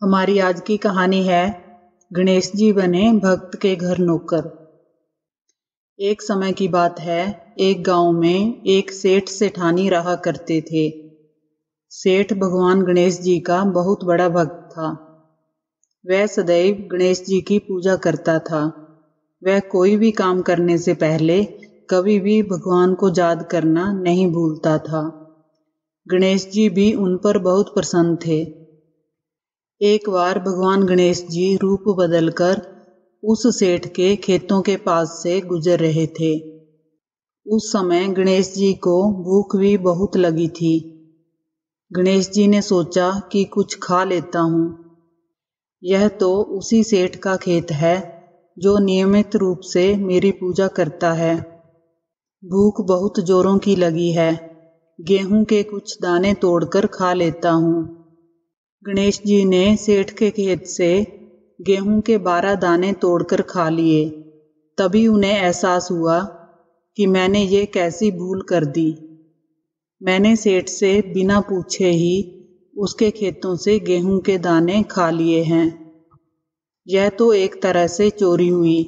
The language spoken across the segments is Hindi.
हमारी आज की कहानी है गणेश जी बने भक्त के घर नौकर। एक समय की बात है, एक गांव में एक सेठ सेठानी रहा करते थे। सेठ भगवान गणेश जी का बहुत बड़ा भक्त था। वह सदैव गणेश जी की पूजा करता था। वह कोई भी काम करने से पहले कभी भी भगवान को याद करना नहीं भूलता था। गणेश जी भी उन पर बहुत प्रसन्न थे। एक बार भगवान गणेश जी रूप बदलकर उस सेठ के खेतों के पास से गुजर रहे थे। उस समय गणेश जी को भूख भी बहुत लगी थी। गणेश जी ने सोचा कि कुछ खा लेता हूँ। यह तो उसी सेठ का खेत है जो नियमित रूप से मेरी पूजा करता है। भूख बहुत जोरों की लगी है। गेहूं के कुछ दाने तोड़कर खा लेता हूँ। गणेश जी ने सेठ के खेत से गेहूं के 12 दाने तोड़कर खा लिए। तभी उन्हें एहसास हुआ कि मैंने ये कैसी भूल कर दी। मैंने सेठ से बिना पूछे ही उसके खेतों से गेहूं के दाने खा लिए हैं। यह तो एक तरह से चोरी हुई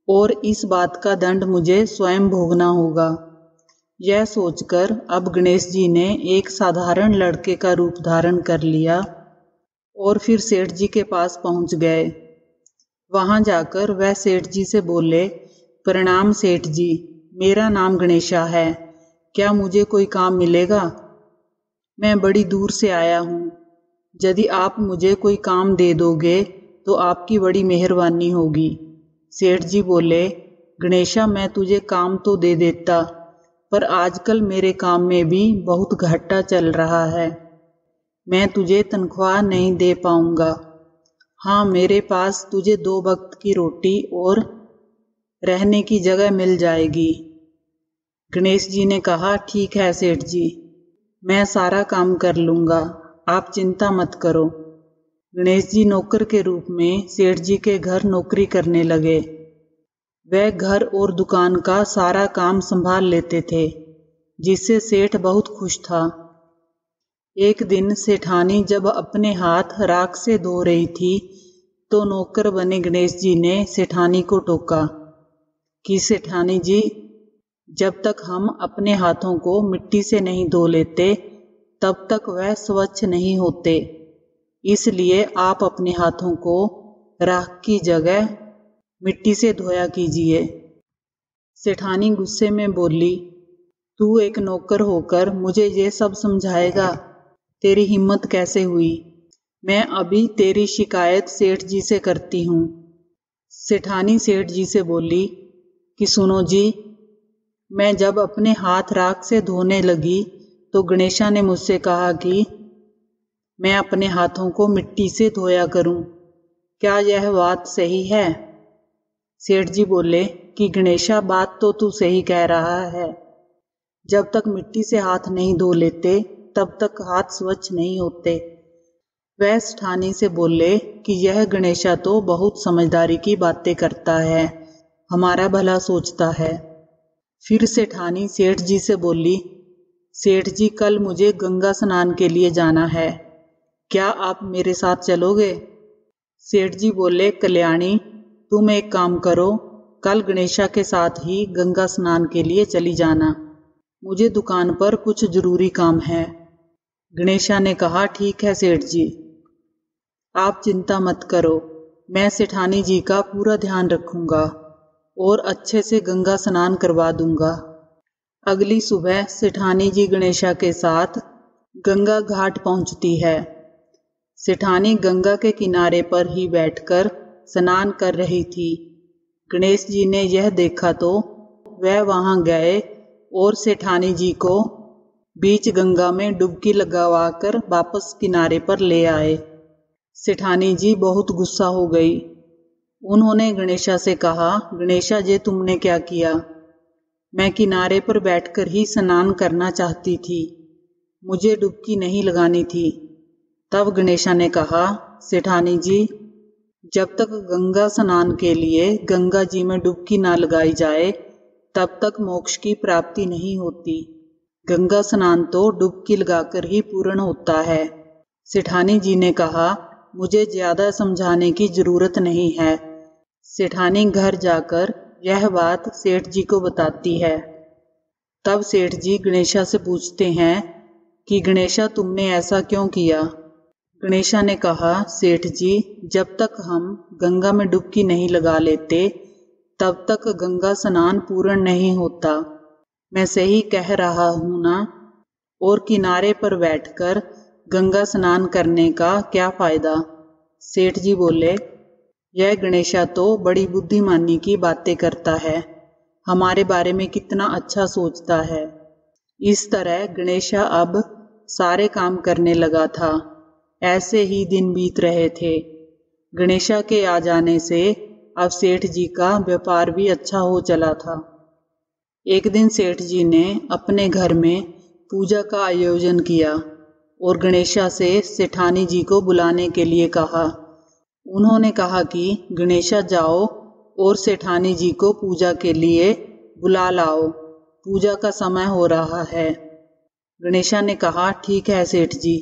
और इस बात का दंड मुझे स्वयं भोगना होगा। यह सोचकर अब गणेश जी ने एक साधारण लड़के का रूप धारण कर लिया और फिर सेठ जी के पास पहुंच गए। वहां जाकर वह सेठ जी से बोले, प्रणाम सेठ जी, मेरा नाम गणेशा है। क्या मुझे कोई काम मिलेगा? मैं बड़ी दूर से आया हूँ। यदि आप मुझे कोई काम दे दोगे तो आपकी बड़ी मेहरबानी होगी। सेठ जी बोले, गणेशा, मैं तुझे काम तो दे देता, पर आजकल मेरे काम में भी बहुत घाटा चल रहा है। मैं तुझे तनख्वाह नहीं दे पाऊंगा। हाँ, मेरे पास तुझे 2 वक्त की रोटी और रहने की जगह मिल जाएगी। गणेश जी ने कहा, ठीक है सेठ जी, मैं सारा काम कर लूंगा, आप चिंता मत करो। गणेश जी नौकर के रूप में सेठ जी के घर नौकरी करने लगे। वह घर और दुकान का सारा काम संभाल लेते थे, जिससे सेठ बहुत खुश था। एक दिन सेठानी जब अपने हाथ राख से धो रही थी तो नौकर बने गणेश जी ने सेठानी को टोका कि सेठानी जी, जब तक हम अपने हाथों को मिट्टी से नहीं धो लेते तब तक वह स्वच्छ नहीं होते। इसलिए आप अपने हाथों को राख की जगह मिट्टी से धोया कीजिए। सेठानी गुस्से में बोली, तू एक नौकर होकर मुझे ये सब समझाएगा? तेरी हिम्मत कैसे हुई? मैं अभी तेरी शिकायत सेठ जी से करती हूँ। सेठानी सेठ जी से बोली कि सुनो जी, मैं जब अपने हाथ राख से धोने लगी तो गणेशा ने मुझसे कहा कि मैं अपने हाथों को मिट्टी से धोया करूं। क्या यह बात सही है? सेठ जी बोले कि गणेशा, बात तो तू सही कह रहा है। जब तक मिट्टी से हाथ नहीं धो लेते तब तक हाथ स्वच्छ नहीं होते। वह सेठानी से बोले कि यह गणेशा तो बहुत समझदारी की बातें करता है, हमारा भला सोचता है। फिर सेठानी सेठ जी से बोली, सेठ जी, कल मुझे गंगा स्नान के लिए जाना है, क्या आप मेरे साथ चलोगे? सेठ जी बोले, कल्याणी, तुम एक काम करो, कल गणेशा के साथ ही गंगा स्नान के लिए चली जाना। मुझे दुकान पर कुछ जरूरी काम है। गणेशा ने कहा, ठीक है सेठ जी, आप चिंता मत करो, मैं सेठानी जी का पूरा ध्यान रखूंगा और अच्छे से गंगा स्नान करवा दूंगा। अगली सुबह सेठानी जी गणेशा के साथ गंगा घाट पहुंचती है। सेठानी गंगा के किनारे पर ही बैठकर स्नान कर रही थी। गणेश जी ने यह देखा तो वह वहां गए और सेठानी जी को बीच गंगा में डुबकी लगवाकर वापस किनारे पर ले आए। सेठानी जी बहुत गुस्सा हो गई। उन्होंने गणेशा से कहा, गणेशा, ये तुमने क्या किया? मैं किनारे पर बैठकर ही स्नान करना चाहती थी, मुझे डुबकी नहीं लगानी थी। तब गणेशा ने कहा, सेठानी जी, जब तक गंगा स्नान के लिए गंगा जी में डुबकी ना लगाई जाए तब तक मोक्ष की प्राप्ति नहीं होती। गंगा स्नान तो डुबकी लगाकर ही पूर्ण होता है। सेठानी जी ने कहा, मुझे ज्यादा समझाने की जरूरत नहीं है। सेठानी घर जाकर यह बात सेठ जी को बताती है। तब सेठ जी गणेशा से पूछते हैं कि गणेशा, तुमने ऐसा क्यों किया? गणेशा ने कहा, सेठ जी, जब तक हम गंगा में डुबकी नहीं लगा लेते तब तक गंगा स्नान पूर्ण नहीं होता। मैं सही कह रहा हूं ना? और किनारे पर बैठकर गंगा स्नान करने का क्या फायदा? सेठ जी बोले, यह गणेशा तो बड़ी बुद्धिमानी की बातें करता है, हमारे बारे में कितना अच्छा सोचता है। इस तरह गणेशा अब सारे काम करने लगा था। ऐसे ही दिन बीत रहे थे। गणेशा के आ जाने से अब सेठ जी का व्यापार भी अच्छा हो चला था। एक दिन सेठ जी ने अपने घर में पूजा का आयोजन किया और गणेशा से सेठानी जी को बुलाने के लिए कहा। उन्होंने कहा कि गणेशा, जाओ और सेठानी जी को पूजा के लिए बुला लाओ, पूजा का समय हो रहा है। गणेशा ने कहा, ठीक है सेठ जी,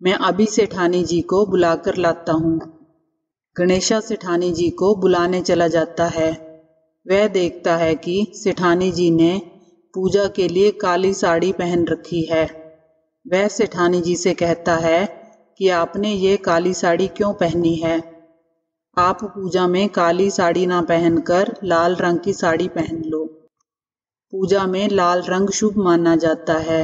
मैं अभी सेठानी जी को बुलाकर लाता हूँ। गणेशा सेठानी जी को बुलाने चला जाता है। वह देखता है कि सेठानी जी ने पूजा के लिए काली साड़ी पहन रखी है। वह सेठानी जी से कहता है कि आपने ये काली साड़ी क्यों पहनी है? आप पूजा में काली साड़ी ना पहनकर लाल रंग की साड़ी पहन लो। पूजा में लाल रंग शुभ माना जाता है।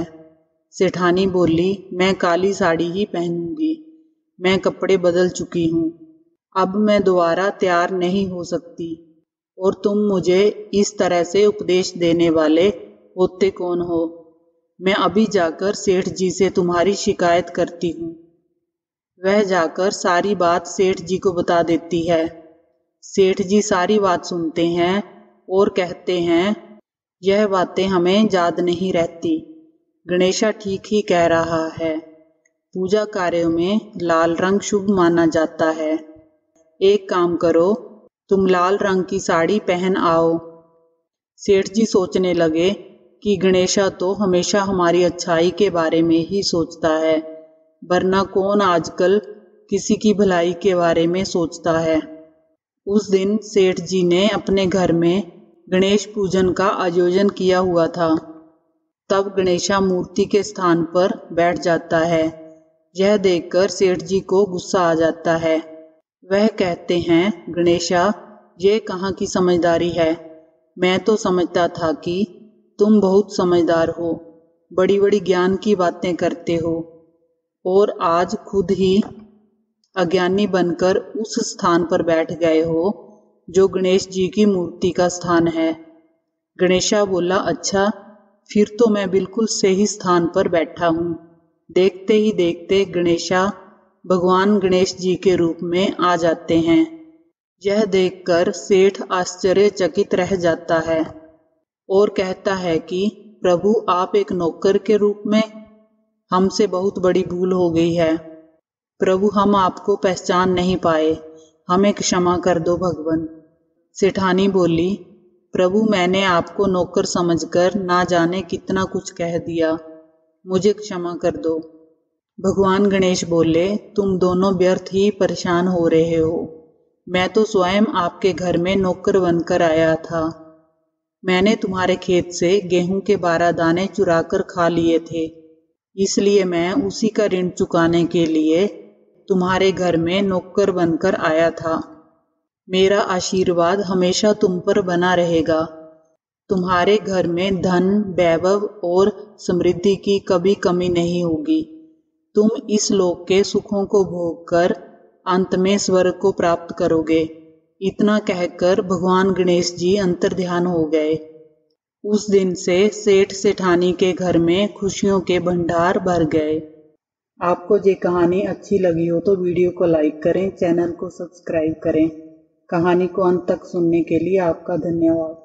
सेठानी बोली, मैं काली साड़ी ही पहनूंगी। मैं कपड़े बदल चुकी हूँ, अब मैं दोबारा तैयार नहीं हो सकती। और तुम मुझे इस तरह से उपदेश देने वाले होते कौन हो? मैं अभी जाकर सेठ जी से तुम्हारी शिकायत करती हूँ। वह जाकर सारी बात सेठ जी को बता देती है। सेठ जी सारी बात सुनते हैं और कहते हैं, यह बातें हमें याद नहीं रहती। गणेशा ठीक ही कह रहा है। पूजा कार्यों में लाल रंग शुभ माना जाता है। एक काम करो, तुम लाल रंग की साड़ी पहन आओ। सेठ जी सोचने लगे कि गणेशा तो हमेशा हमारी अच्छाई के बारे में ही सोचता है, वरना कौन आजकल किसी की भलाई के बारे में सोचता है। उस दिन सेठ जी ने अपने घर में गणेश पूजन का आयोजन किया हुआ था। तब गणेशा मूर्ति के स्थान पर बैठ जाता है। यह देखकर सेठ जी को गुस्सा आ जाता है। वह कहते हैं, गणेशा, ये कहाँ की समझदारी है? मैं तो समझता था कि तुम बहुत समझदार हो, बड़ी बड़ी ज्ञान की बातें करते हो, और आज खुद ही अज्ञानी बनकर उस स्थान पर बैठ गए हो जो गणेश जी की मूर्ति का स्थान है। गणेशा बोला, अच्छा, फिर तो मैं बिल्कुल सही स्थान पर बैठा हूँ। देखते ही देखते गणेशा भगवान गणेश जी के रूप में आ जाते हैं। यह देखकर सेठ आश्चर्यचकित रह जाता है और कहता है कि प्रभु, आप एक नौकर के रूप में? हमसे बहुत बड़ी भूल हो गई है प्रभु, हम आपको पहचान नहीं पाए, हमें क्षमा कर दो भगवान। सेठानी बोली, प्रभु, मैंने आपको नौकर समझकर ना जाने कितना कुछ कह दिया, मुझे क्षमा कर दो। भगवान गणेश बोले, तुम दोनों व्यर्थ ही परेशान हो रहे हो। मैं तो स्वयं आपके घर में नौकर बनकर आया था। मैंने तुम्हारे खेत से गेहूं के 12 दाने चुरा कर खा लिए थे, इसलिए मैं उसी का ऋण चुकाने के लिए तुम्हारे घर में नौकर बनकर आया था। मेरा आशीर्वाद हमेशा तुम पर बना रहेगा। तुम्हारे घर में धन, वैभव और समृद्धि की कभी कमी नहीं होगी। तुम इस लोक के सुखों को भोगकर अंत में स्वर्ग को प्राप्त करोगे। इतना कहकर भगवान गणेश जी अंतर्ध्यान हो गए। उस दिन से सेठ सेठानी के घर में खुशियों के भंडार भर गए। आपको ये कहानी अच्छी लगी हो तो वीडियो को लाइक करें, चैनल को सब्सक्राइब करें। कहानी को अंत तक सुनने के लिए आपका धन्यवाद।